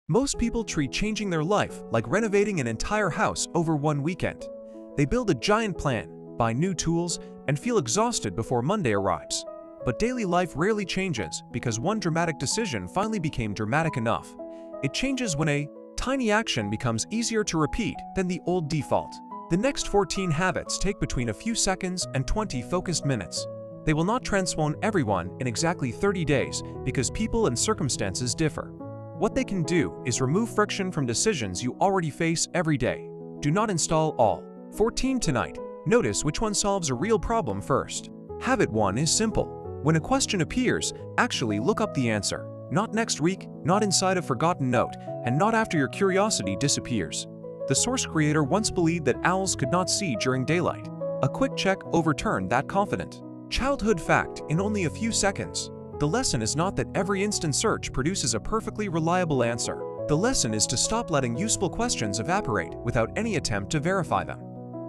Most people treat changing their life like renovating an entire house over one weekend. They build a giant plan, buy new tools, and feel exhausted before Monday arrives. But daily life rarely changes because one dramatic decision finally became dramatic enough. It changes when a tiny action becomes easier to repeat than the old default. The next 14 habits take between a few seconds and 20 focused minutes. They will not transform everyone in exactly 30 days because people and circumstances differ. What they can do is remove friction from decisions you already face every day. Do not install all 14 tonight. Notice which one solves a real problem first. Habit 1 is simple. When a question appears, actually look up the answer. Not next week, not inside a forgotten note, and not after your curiosity disappears. The source creator once believed that owls could not see during daylight. A quick check overturned that confidence. Childhood fact in only a few seconds. The lesson is not that every instant search produces a perfectly reliable answer. The lesson is to stop letting useful questions evaporate without any attempt to verify them.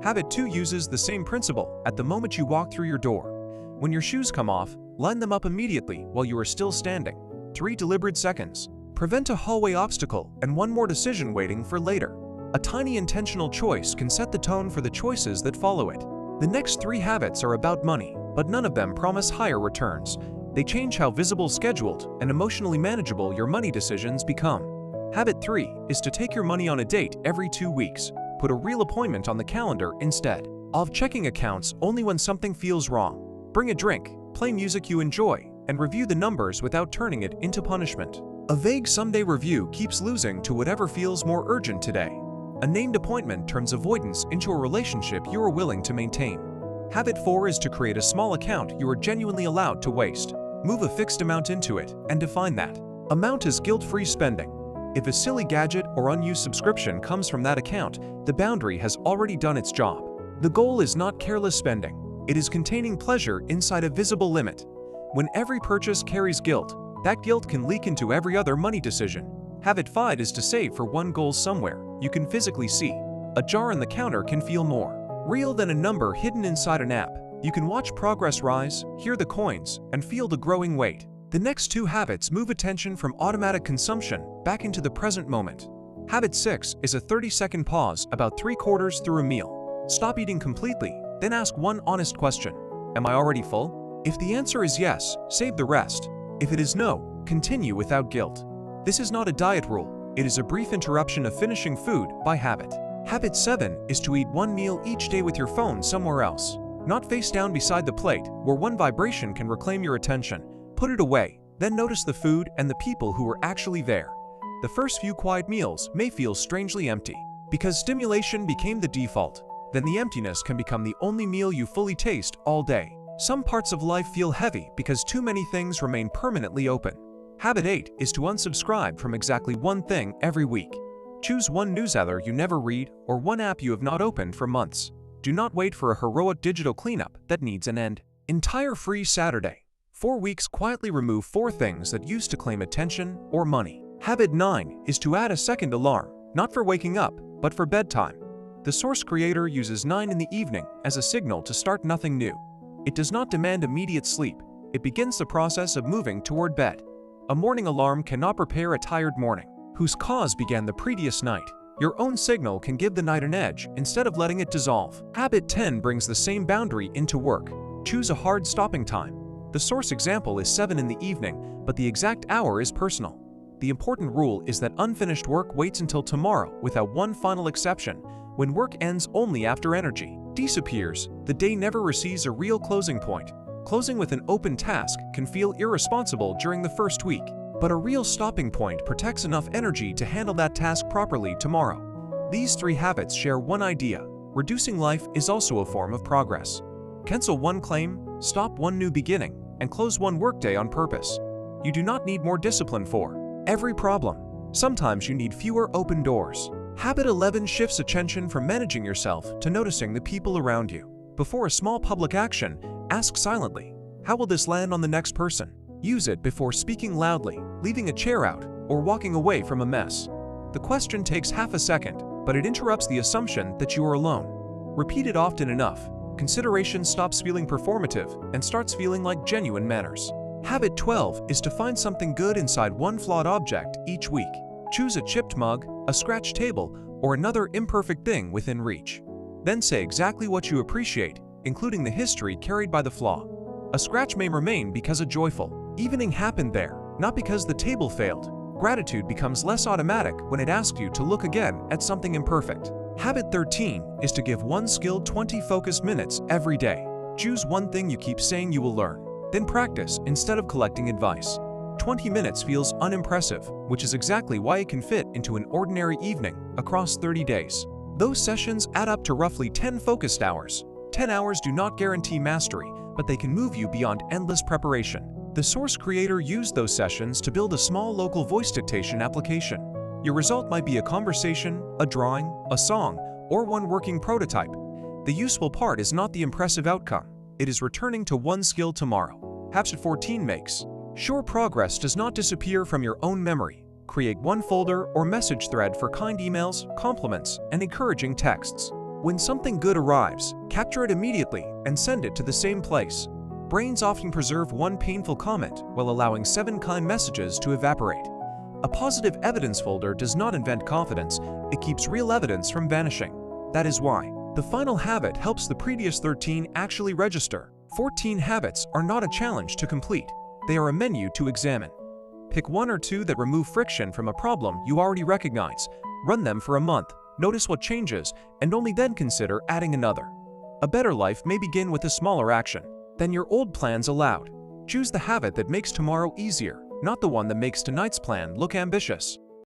Habit 2 uses the same principle at the moment you walk through your door. When your shoes come off, line them up immediately while you are still standing. 3 deliberate seconds. Prevent a hallway obstacle and one more decision waiting for later. A tiny intentional choice can set the tone for the choices that follow it. The next 3 habits are about money, but none of them promise higher returns. They change how visible, scheduled, and emotionally manageable your money decisions become. Habit 3 is to take your money on a date every 2 weeks. Put a real appointment on the calendar instead of checking accounts only when something feels wrong. Bring a drink, play music you enjoy, and review the numbers without turning it into punishment. A vague someday review keeps losing to whatever feels more urgent today. A named appointment turns avoidance into a relationship you are willing to maintain. Habit 4 is to create a small account you are genuinely allowed to waste. Move a fixed amount into it and define that amount as guilt-free spending. If a silly gadget or unused subscription comes from that account, the boundary has already done its job. The goal is not careless spending. It is containing pleasure inside a visible limit. When every purchase carries guilt, that guilt can leak into every other money decision. Habit 5 is to save for one goal somewhere you can physically see. A jar on the counter can feel more real than a number hidden inside an app. You can watch progress rise, hear the coins, and feel the growing weight. The next 2 habits move attention from automatic consumption back into the present moment. Habit 6 is a 30-second pause about 3/4 through a meal. Stop eating completely, then ask one honest question. Am I already full? If the answer is yes, save the rest. If it is no, continue without guilt. This is not a diet rule. It is a brief interruption of finishing food by habit. Habit 7 is to eat one meal each day with your phone somewhere else. Not face down beside the plate, where one vibration can reclaim your attention. Put it away, then notice the food and the people who were actually there. The first few quiet meals may feel strangely empty. Because stimulation became the default, then the emptiness can become the only meal you fully taste all day. Some parts of life feel heavy because too many things remain permanently open. Habit 8 is to unsubscribe from exactly one thing every week. Choose one newsletter you never read or one app you have not opened for months. Do not wait for a heroic digital cleanup that needs an end. Entire free Saturday. 4 weeks quietly remove 4 things that used to claim attention or money. Habit 9 is to add a second alarm, not for waking up, but for bedtime. The source creator uses 9 in the evening as a signal to start nothing new. It does not demand immediate sleep. It begins the process of moving toward bed. A morning alarm cannot prepare a tired morning, whose cause began the previous night. Your own signal can give the night an edge instead of letting it dissolve. Habit 10 brings the same boundary into work. Choose a hard stopping time. The source example is 7 in the evening, but the exact hour is personal. The important rule is that unfinished work waits until tomorrow without one final exception. When work ends only after energy disappears, the day never receives a real closing point. Closing with an open task can feel irresponsible during the first week, but a real stopping point protects enough energy to handle that task properly tomorrow. These 3 habits share one idea. Reducing life is also a form of progress. Cancel one claim, stop one new beginning, and close one workday on purpose. You do not need more discipline for every problem. Sometimes you need fewer open doors. Habit 11 shifts attention from managing yourself to noticing the people around you. Before a small public action, ask silently, how will this land on the next person? Use it before speaking loudly, leaving a chair out, or walking away from a mess. The question takes half a second, but it interrupts the assumption that you are alone. Repeat it often enough. Consideration stops feeling performative and starts feeling like genuine manners. Habit 12 is to find something good inside one flawed object each week. Choose a chipped mug, a scratched table, or another imperfect thing within reach. Then say exactly what you appreciate, including the history carried by the flaw. A scratch may remain because a joyful evening happened there, not because the table failed. Gratitude becomes less automatic when it asks you to look again at something imperfect. Habit 13 is to give one skill 20 focused minutes every day. Choose one thing you keep saying you will learn, then practice instead of collecting advice. 20 minutes feels unimpressive, which is exactly why it can fit into an ordinary evening across 30 days. Those sessions add up to roughly 10 focused hours. 10 hours do not guarantee mastery, but they can move you beyond endless preparation. The source creator used those sessions to build a small local voice dictation application. Your result might be a conversation, a drawing, a song, or one working prototype. The useful part is not the impressive outcome. It is returning to one skill tomorrow. Habit 14 makes sure progress does not disappear from your own memory. Create one folder or message thread for kind emails, compliments, and encouraging texts. When something good arrives, capture it immediately and send it to the same place. Brains often preserve one painful comment while allowing 7 kind messages to evaporate. A positive evidence folder does not invent confidence, it keeps real evidence from vanishing. That is why the final habit helps the previous 13 actually register. 14 habits are not a challenge to complete, they are a menu to examine. Pick 1 or 2 that remove friction from a problem you already recognize. Run them for a month, notice what changes, and only then consider adding another. A better life may begin with a smaller action than your old plans allowed. Choose the habit that makes tomorrow easier, not the one that makes tonight's plan look ambitious.